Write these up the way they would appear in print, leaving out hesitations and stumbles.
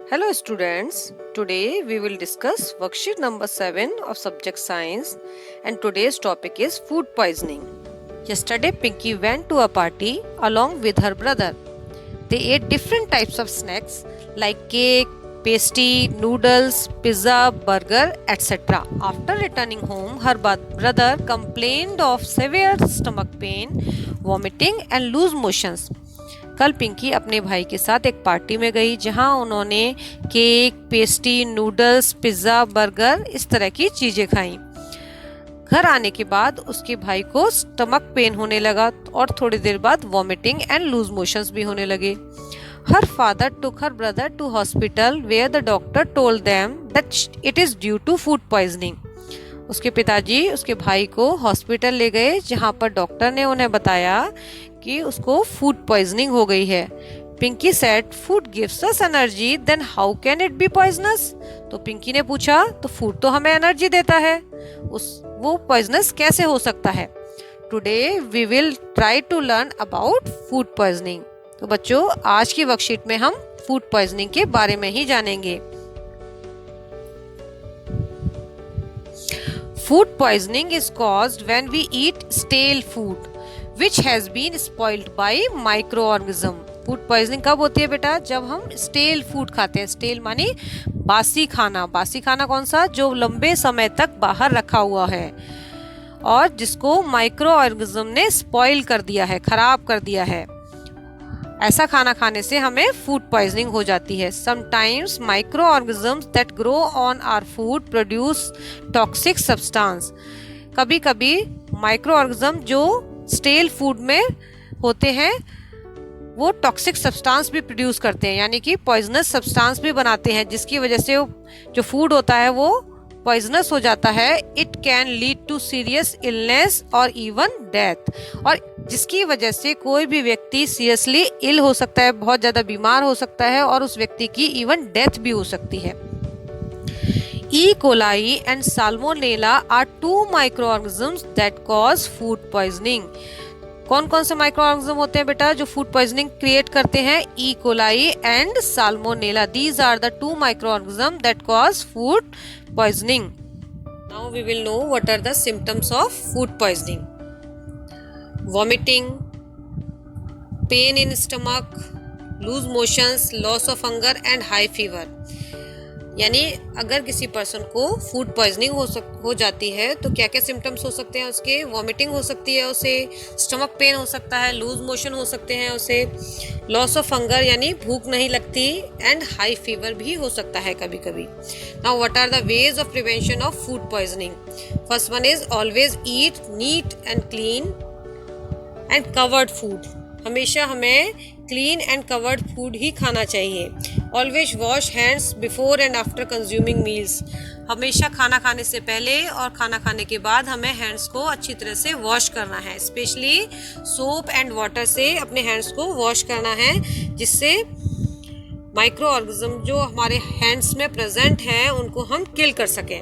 Hello students, today we will discuss worksheet number 7 of subject science and today's topic is food poisoning. Yesterday Pinky went to a party along with her brother. They ate different types of snacks like cake, pastry, noodles, pizza, burger, etc. After returning home, her brother complained of severe stomach pain, vomiting and loose motions. कल पिंकी अपने भाई के साथ एक party में गई जहां उन्होंने cake, pastry, noodles, pizza, burger इस तरह की चीज़ें खाई। घर आने के बाद उसके भाई को स्टमक पेन होने लगा और थोड़ी देर बाद वॉमिटिंग एंड लूज मोशंस भी होने लगे। Her father took her brother to hospital where the doctor told them that it is due to food poisoning. उसके पिताजी उसके भाई को हॉस्पिटल ले गए जहां पर डॉक्टर ने उन्हें बताया कि उसको फूड पॉइजनिंग हो गई है। Pinky said food gives us energy then how can it be poisonous. तो पिंकी ने पूछा तो फूड तो हमें एनर्जी देता है, वो पॉइजनस कैसे हो सकता है। Today we will try to learn about food poisoning. तो बच्चों आज की वर्कशीट में हम फूड पॉइजनिंग के बारे में ही जानेंगे। Food poisoning is caused when we eat stale food which has been spoiled by microorganism. Food poisoning कब होती है बेटा? जब हम स्टेल फूड खाते हैं। स्टेल मानी बासी खाना। बासी खाना कौन सा? जो लंबे समय तक बाहर रखा हुआ है और जिसको माइक्रो ऑर्गेनिज्म ने स्पॉइल कर दिया है, खराब कर दिया है। ऐसा खाना खाने से हमें फूड पॉइजनिंग हो जाती है। Sometimes micro organisms that grow on our food produce toxic substance. कभी कभी माइक्रो ऑर्गेनिज्म जो स्टेल फूड में होते हैं वो टॉक्सिक सब्सटेंस भी प्रोड्यूस करते हैं, यानी कि पॉइजनस सब्सटेंस भी बनाते हैं, जिसकी वजह से जो फूड होता है वो पॉइजनस हो जाता है। It can lead to serious illness और इवन डेथ, और जिसकी वजह से कोई भी व्यक्ति सीरियसली इल हो सकता है, बहुत ज़्यादा बीमार हो सकता है और उस व्यक्ति की इवन डेथ भी हो सकती है। E. coli and Salmonella are two microorganisms that cause food poisoning. कौन कौन से माइक्रो ऑर्गेनिज्म होते हैं बेटा जो फूड पॉइजनिंग क्रिएट करते हैं? E. coli and Salmonella. These are the two microorganisms that cause food poisoning. Now we will know what are the symptoms of food poisoning. Vomiting, pain in stomach, loose motions, loss of hunger and high fever. यानी अगर किसी person को food poisoning हो जाती है तो क्या क्या सिम्टम्स हो सकते हैं उसके? वॉमिटिंग हो सकती है उसे, स्टमक पेन हो सकता है, लूज मोशन हो सकते हैं उसे, लॉस ऑफ हंगर यानी भूख नहीं लगती, एंड हाई फीवर भी हो सकता है कभी कभी। Now what are the ways of prevention of food poisoning? First one is always eat neat and clean and covered food. हमेशा हमें क्लीन एंड कवर्ड फूड ही खाना चाहिए। Always wash hands before and after consuming meals. हमेशा खाना खाने से पहले और खाना खाने के बाद हमें हैंड्स को अच्छी तरह से वॉश करना है। स्पेशली सोप एंड वाटर से अपने हैंड्स को वॉश करना है, जिससे माइक्रो ऑर्गेनिज्म जो हमारे हैंड्स में प्रेजेंट हैं उनको हम किल कर सकें।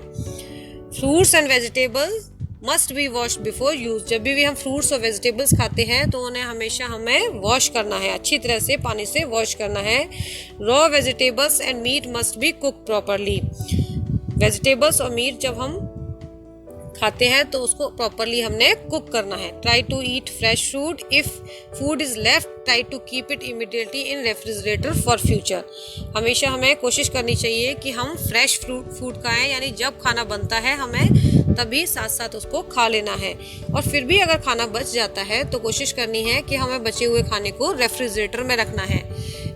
Fruits and vegetables must be wash before use. जब भी हम फ्रूट्स और वेजिटेबल्स खाते हैं तो उन्हें हमेशा हमें वॉश करना है, अच्छी तरह से पानी से वॉश करना है। Raw vegetables and meat must be cook properly. Vegetables और मीट जब हम खाते हैं तो उसको प्रॉपरली हमने कुक करना है। Try to eat fresh food. If food is left try to keep it immediately in refrigerator for future. हमेशा हमें कोशिश करनी चाहिए कि हम फ्रेश फूड खाएं, यानी जब खाना बनता है हमें तभी साथ साथ उसको खा लेना है। और फिर भी अगर खाना बच जाता है तो कोशिश करनी है कि हमें बचे हुए खाने को रेफ्रिजरेटर में रखना है।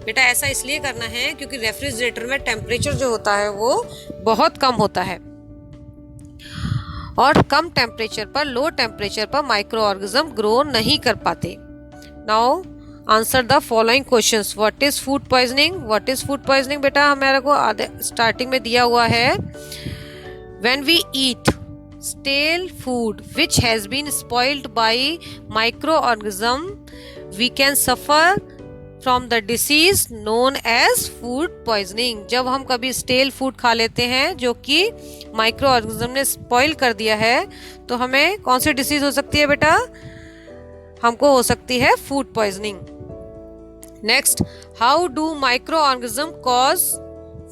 बेटा ऐसा इसलिए करना है क्योंकि रेफ्रिजरेटर में टेम्परेचर जो होता है वो बहुत कम होता है और कम टेम्परेचर पर, लो टेम्परेचर पर माइक्रो ऑर्गेनिज्म ग्रो नहीं कर पाते। Now answer the following questions. What is food poisoning? What is food poisoning बेटा हमारे को स्टार्टिंग में दिया हुआ है। When we eat stale food which has been spoiled by microorganism we can suffer from the disease known as food poisoning. जब हम कभी स्टेल फूड खा लेते हैं जो कि माइक्रो ऑर्गेनिज्म ने स्पॉइल कर दिया है तो हमें कौन सी डिसीज हो सकती है बेटा? हमको हो सकती है food poisoning. Next, how do micro organism cause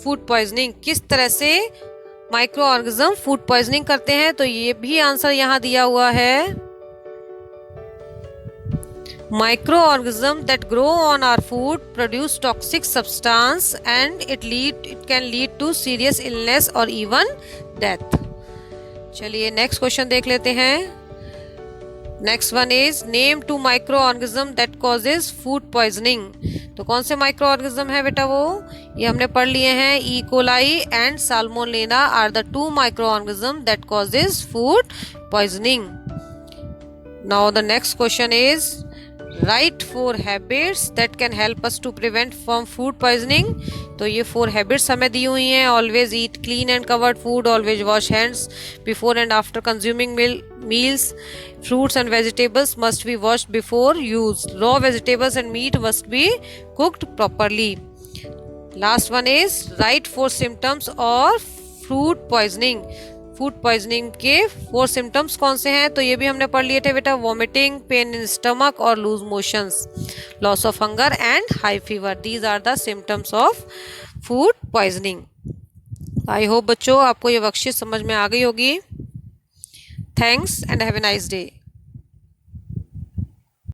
food poisoning, किस तरह से माइक्रो ऑर्गेनिज्म फूड पॉइजनिंग करते हैं, तो ये भी आंसर यहाँ दिया हुआ है। Microorganisms that grow on our food produce toxic substance and it can lead to serious illness or even death. चलिए नेक्स्ट क्वेश्चन देख लेते हैं। Next one is name to microorganism that causes food poisoning. तो कौन से micro organism है बेटा वो, ये हमने पढ़ लिए हैं। E coli and salmonella are the two microorganism that causes food poisoning. Now the next question is right 4 habits that can help us to prevent from food poisoning. तो ये 4 हैबिट्स हमें दी हुई हैं। Always eat clean and covered food, always wash hands before and after consuming meals, fruits and vegetables must be washed before use, raw vegetables and meat must be cooked properly. Last one is write 4 symptoms of food poisoning. Food poisoning के 4 symptoms कौन से हैं, तो ये भी हमने पढ़ लिए थे बेटा। वॉमिटिंग, पेन इन स्टमक और loose motions, loss of hunger and high fever, these are the symptoms of food poisoning. I hope बच्चों आपको ये वर्कशीट समझ में आ गई होगी। Thanks and have a nice day.